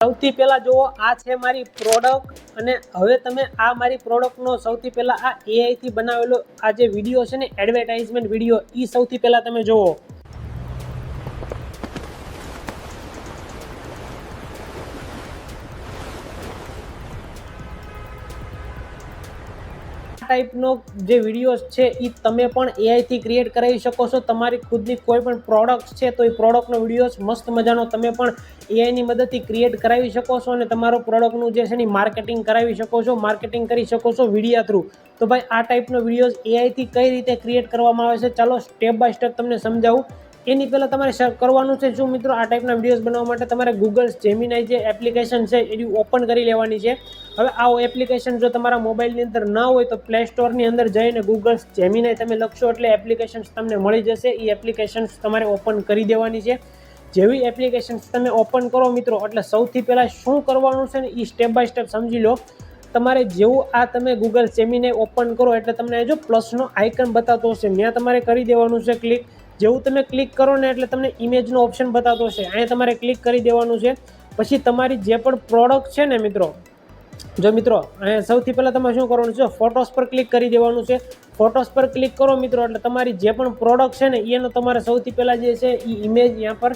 સૌથી પહેલા જુઓ, આ છે મારી પ્રોડક્ટ અને હવે તમે આ મારી પ્રોડક્ટનો સૌથી પહેલા આ AI થી બનાવેલો આ જે વિડીયો છે ને, એડવર્ટાઇઝમેન્ટ વિડીયો, એ સૌથી પહેલા તમે જુઓ. ટાઈપનો જે વિડીયોઝ છે એ તમે પણ AI થી ક્રિએટ કરાવી શકો છો. તમારી ખુદની કોઈ પણ પ્રોડક્ટ છે તો એ પ્રોડક્ટનો વિડીયોઝ મસ્ત મજાનો તમે પણ AI ની મદદથી ક્રિએટ કરાવી શકો છો અને તમારો પ્રોડક્ટનું જે છે ને માર્કેટિંગ કરાવી શકો છો, માર્કેટિંગ કરી શકો છો વિડીયા થ્રુ. તો ભાઈ આ ટાઈપનો વિડીયોઝ AI થી કઈ રીતે ક્રિએટ કરવામાં આવે છે, ચાલો સ્ટેપ બાય સ્ટેપ તમને સમજાવું. એની પહેલાં તમારે કરવાનું છે શું મિત્રો, આ ટાઈપના વિડીયોઝ બનાવવા માટે તમારે ગૂગલ જેમિનાઈ જે એપ્લિકેશન છે એની ઓપન કરી લેવાની છે. હવે આ એપ્લિકેશન જો તમારા મોબાઈલની અંદર ન હોય તો પ્લે સ્ટોરની અંદર જઈને ગૂગલ જેમિનાઈ તમે લખશો એટલે એપ્લિકેશન્સ તમને મળી જશે. એ એપ્લિકેશન્સ તમારે ઓપન કરી દેવાની છે. જેવી એપ્લિકેશન્સ તમે ઓપન કરો મિત્રો, એટલે સૌથી પહેલાં શું કરવાનું છે ને એ સ્ટેપ બાય સ્ટેપ સમજી લો. તમારે જેવું આ તમે ગૂગલ જેમિનાઈ ઓપન કરો એટલે તમને જો પ્લસનો આઇકન બતાવતો હશે, ત્યાં તમારે કરી દેવાનું છે ક્લિક. જેવું તમે ક્લિક કરો ને એટલે તમને ઇમેજનો ઓપ્શન બતાવતો હશે, અહીંયા તમારે ક્લિક કરી દેવાનું છે. પછી તમારી જે પણ પ્રોડક્ટ છે ને મિત્રો, જો મિત્રો અહીંયા સૌથી પહેલાં તમારે શું કરવાનું છે, ફોટોસ પર ક્લિક કરી દેવાનું છે. ફોટોસ પર ક્લિક કરો મિત્રો એટલે તમારી જે પણ પ્રોડક્ટ છે ને એનો તમારે સૌથી પહેલાં જે છે એ ઇમેજ અહીંયા પર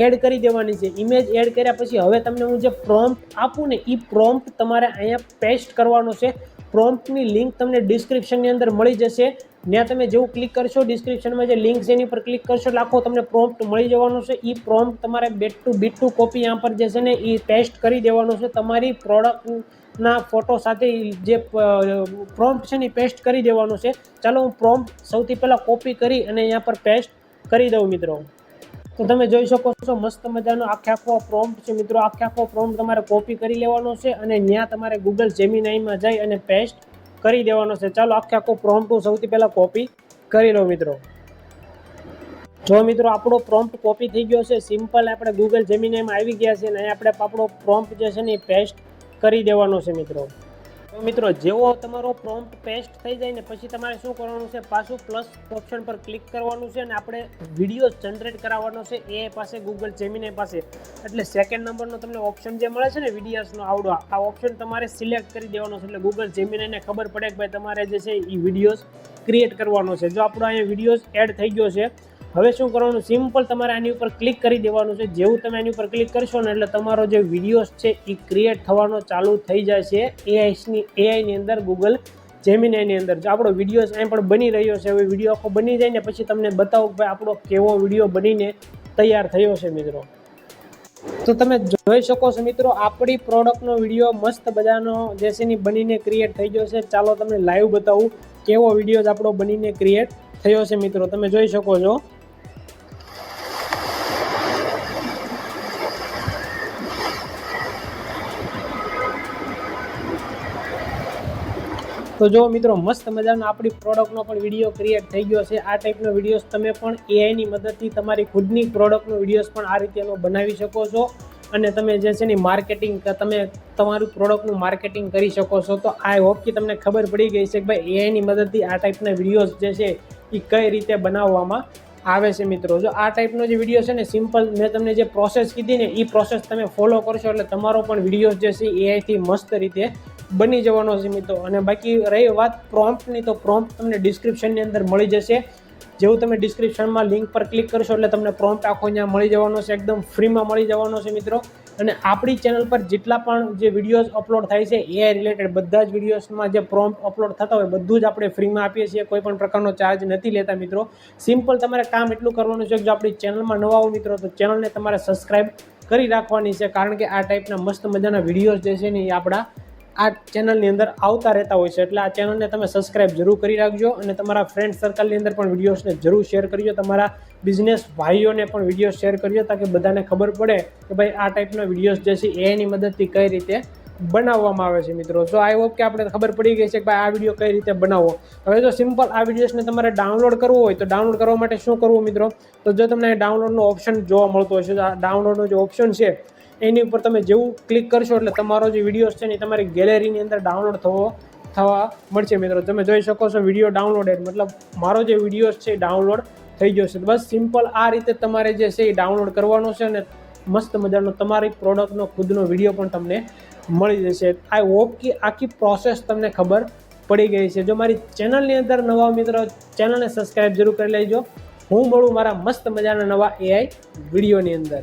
એડ કરી દેવાની છે. ઇમેજ એડ કર્યા પછી હવે તમને હું જે પ્રોમ્પ્ટ આપું ને એ પ્રોમ્પ્ટ તમારે અહીંયા પેસ્ટ કરવાનો છે. પ્રોમ્પ્ટની લિંક તમને ડિસ્ક્રિપ્શનની અંદર મળી જશે. ત્યાં તમે જેવું ક્લિક કરશો ડિસ્ક્રિપ્શનમાં જે લિંક છે એની પર ક્લિક કરશો એટલે આખો તમને પ્રોમ્પ્ટ મળી જવાનો છે. એ પ્રોમ્પ્ટ તમારે બીટ ટુ કોપી यहाँ પર જે છે ને એ પેસ્ટ કરી દેવાનો છે. તમારી પ્રોડક્ટના ફોટો સાથે જે પ્રોમ્પ્ટ છે ને એ પેસ્ટ કરી દેવાનો છે. ચાલો હું પ્રોમ્પ્ટ સૌથી પહેલાં કોપી કરી અને અહીંયા પર પેસ્ટ કરી દઉં મિત્રો. તો તમે જોઈ શકો છો મસ્ત મજાનો આખો પ્રોમ્પ્ટ છે મિત્રો. આખો પ્રોમ્પ્ટ તમારે કોપી કરી લેવાનો છે અને ત્યાં તમારે ગૂગલ જેમિનાઈમાં જઈ અને પેસ્ટ કરી દેવાનો છે. ચાલો આખો પ્રોમ્પ્ટ હું સૌથી પહેલાં કોપી કરી લો મિત્રો. જો મિત્રો આપણો પ્રોમ્પ્ટ કોપી થઈ ગયો છે. સિમ્પલ આપણે ગૂગલ જેમિનાઈમાં આવી ગયા છે અને અહીંયા આપણે આપણો પ્રોમ્પ્ટ જે છે ને એ પેસ્ટ કરી દેવાનો છે મિત્રો. તો મિત્રો જેવો તમારો પ્રોમ્પ્ટ પેસ્ટ થઈ જાય ને પછી તમારે શું કરવાનું છે, પાછું પ્લસ ઓપ્શન પર ક્લિક કરવાનું છે અને આપણે વિડીયોઝ જનરેટ કરાવવાનો છે એ પાસે ગૂગલ જેમિનાઈ પાસે. એટલે સેકન્ડ નંબરનો તમને ઓપ્શન જે મળે છે ને વિડીયોઝનો આવડો, આ ઓપ્શન તમારે સિલેક્ટ કરી દેવાનો છે. એટલે ગૂગલ જેમિનાઈને ખબર પડે કે ભાઈ તમારે જે છે એ વિડીયોઝ ક્રિએટ કરવાનો છે. જો આપણો અહીંયા વિડીયોઝ એડ થઈ ગયો છે, હવે શું કરવાનું, સિમ્પલ તમારે આની ઉપર ક્લિક કરી દેવાનું છે. જેવું તમે આની ઉપર ક્લિક કરશો ને એટલે તમારો જે વિડીયોઝ છે એ ક્રિએટ થવાનો ચાલુ થઈ જાય છે એઆઈની અંદર, ગૂગલ જેમિનાઈની અંદર. જો આપણો વિડીયોઝ અહીં પણ બની રહ્યો છે. હવે વિડીયો આખો બની જાય ને પછી તમને બતાવો કે ભાઈ આપણો કેવો વિડીયો બનીને તૈયાર થયો છે મિત્રો. તો તમે જોઈ શકો છો મિત્રો આપણી પ્રોડક્ટનો વિડીયો મસ્ત મજાનો જે છે ને બનીને ક્રિએટ થઈ ગયો છે. ચાલો તમને લાઈવ બતાવું કેવો વિડીયો આપણો બનીને ક્રિએટ થયો છે મિત્રો. તમે જોઈ શકો છો. તો જો મિત્રો મસ્ત મજાનો આપણી પ્રોડક્ટનો પણ વિડીયો ક્રિએટ થઈ ગયો છે. આ ટાઈપનો વિડીયોઝ તમે પણ એઆઈની મદદથી તમારી ખુદની પ્રોડક્ટનો વિડીયોઝ પણ આ રીતેનો બનાવી શકો છો અને તમે જે છે ને માર્કેટિંગ, તમે તમારું પ્રોડક્ટનું માર્કેટિંગ કરી શકો છો. તો આઈ હોપ કે તમને ખબર પડી ગઈ છે કે ભાઈ એઆઈની મદદથી આ ટાઈપના વિડીયોઝ જે છે એ કઈ રીતે બનાવવામાં આવે છે મિત્રો. જો આ ટાઈપનો જે વિડીયો છે ને સિમ્પલ મેં તમને જે પ્રોસેસ કીધી ને એ પ્રોસેસ તમે ફોલો કરશો એટલે તમારો પણ વિડીયોઝ જે છે એઆઈથી મસ્ત રીતે બની જવાનો છે મિત્રો. અને બાકી રહી વાત પ્રોમ્પ્ટની, તો પ્રોમ્પ્ટ તમને ડિસ્ક્રિપ્શનની અંદર મળી જશે. જેવું તમે ડિસ્ક્રિપ્શનમાં લિંક પર ક્લિક કરશો એટલે તમને પ્રોમ્પ્ટ આખો અહીંયા મળી જવાનો છે, એકદમ ફ્રીમાં મળી જવાનો છે મિત્રો. અને આપણી ચેનલ પર જેટલા પણ જે વિડીયોઝ અપલોડ થાય છે એઆઈ રિલેટેડ, બધા જ વિડીયોઝમાં જે પ્રોમ્પ્ટ અપલોડ થતા હોય બધું જ આપણે ફ્રીમાં આપીએ છીએ. કોઈ પણ પ્રકારનો ચાર્જ નથી લેતા મિત્રો. સિમ્પલ તમારે કામ એટલું કરવાનું છે કે જો આપણી ચેનલમાં નવા આવો મિત્રો તો ચેનલને તમારે સબસ્ક્રાઈબ કરી રાખવાની છે, કારણ કે આ ટાઈપના મસ્ત મજાના વિડીયોઝ જે છે ને એ આપણા આ ચેનલની અંદર આવતા રહેતા હોય છે. એટલે આ ચેનલને તમે સબસ્ક્રાઈબ જરૂર કરી રાખજો અને તમારા ફ્રેન્ડ સર્કલની અંદર પણ વિડીયોઝને જરૂર શેર કરજો. તમારા બિઝનેસ ભાઈઓને પણ વિડીયો શેર કરજો તાકે બધાને ખબર પડે કે ભાઈ આ ટાઈપના વિડીયોઝ જે છે એની મદદથી કઈ રીતે બનાવવામાં આવે છે મિત્રો. સો આઈ હોપ કે આપણે ખબર પડી ગઈ છે કે ભાઈ આ વિડીયો કઈ રીતે બનાવવો. હવે જો સિમ્પલ આ વિડીયોઝને તમારે ડાઉનલોડ કરવો હોય તો ડાઉનલોડ કરવા માટે શું કરવું મિત્રો, તો જો તમને ડાઉનલોડનો ઓપ્શન જોવા મળતો હોય છે, આ ડાઉનલોડનો જે ઓપ્શન છે એની ઉપર તમે જેવું ક્લિક કરશો એટલે તમારો જે વિડીયોઝ છે ને તમારી ગેલેરીની અંદર ડાઉનલોડ થવા મળશે મિત્રો. તમે જોઈ શકો છો વિડીયો ડાઉનલોડેડ, મતલબ મારો જે વિડીયોઝ છે ડાઉનલોડ થઈ ગયો છે. બસ સિમ્પલ આ રીતે તમારે જે છે એ ડાઉનલોડ કરવાનો છે અને મસ્ત મજાનો તમારી પ્રોડક્ટનો ખુદનો વિડીયો પણ તમને મળી જશે. આઈ હોપ કે આખી પ્રોસેસ તમને ખબર પડી ગઈ છે. જો મારી ચેનલની અંદર નવા મિત્રો, ચેનલને સબસ્ક્રાઈબ જરૂર કરી લેજો. હું મળું મારા મસ્ત મજાના નવા AI વિડીયોની અંદર.